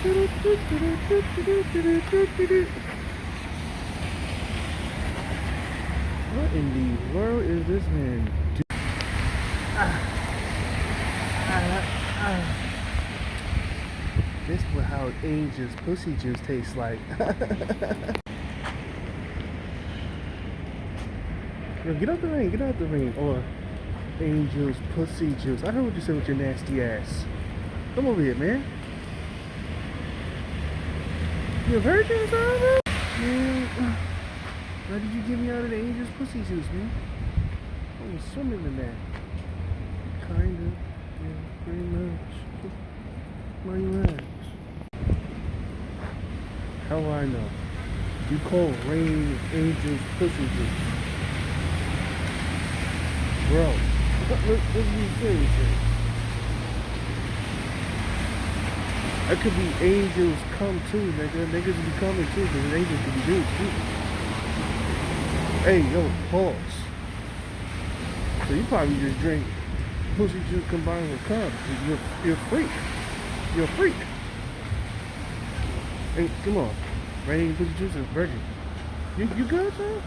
What in the world is this man doing? This is how Angel's pussy juice tastes like. Yo, get out the ring, or Angel's pussy juice. I heard what you said with your nasty ass. Come over here, man. You a virgin or something? Man, why did you get me out of the Angel's pussy juice, man? I was swimming in that. Kinda. Yeah, pretty much. Why you ask? How do I know? You call rain Angel's pussy juice. Bro, let's be serious here. That could be angels come too, nigga. Niggas be coming too, because angels could be dudes too. Hey, yo, pause. So you probably just drink pussy juice combined with cum. You're a freak. You're a freak. Hey, come on. Rain pussy juice is virgin. You good, son?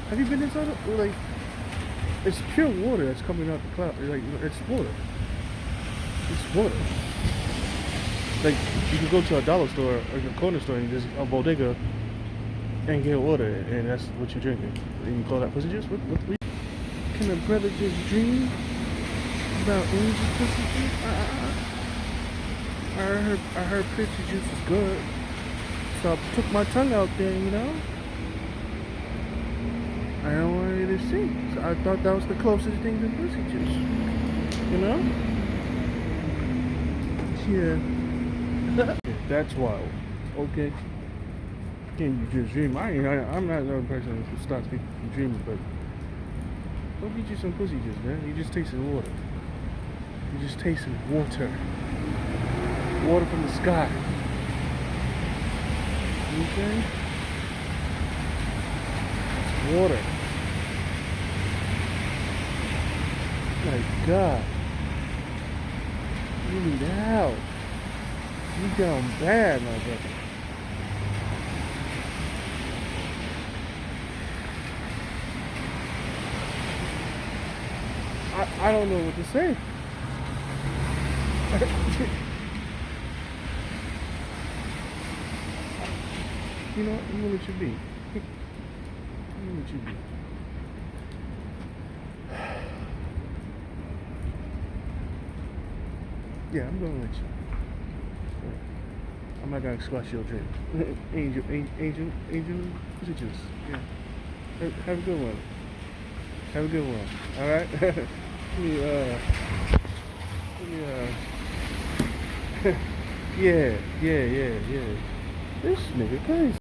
Have you been inside of, like, it's pure water that's coming out the cloud. Like, it's water. It's water. Like, you can go to a dollar store or a corner store and just a bodega and get water, and that's what you're drinking. And you call that pussy juice? What can a brother just dream about angel pussy juice? I heard pussy juice is good, so I took my tongue out there, you know. I don't want you to see. So I thought that was the closest thing to pussy juice. You know? Yeah. That's wild. Okay. Can you just dream? I'm not the person who stops people from dreaming, but go get you some pussy juice, man. You just tasted water. You just tasted water. Water from the sky. Okay? Water. My God. You need help. You down bad, my brother. I don't know what to say. You know, you know what you be. You know what you be. Yeah, I'm going with you. I'm not gonna squash your dream. Angel, pussy juice. Yeah. Have a good one. Have a good one. All right. Yeah. This nigga crazy.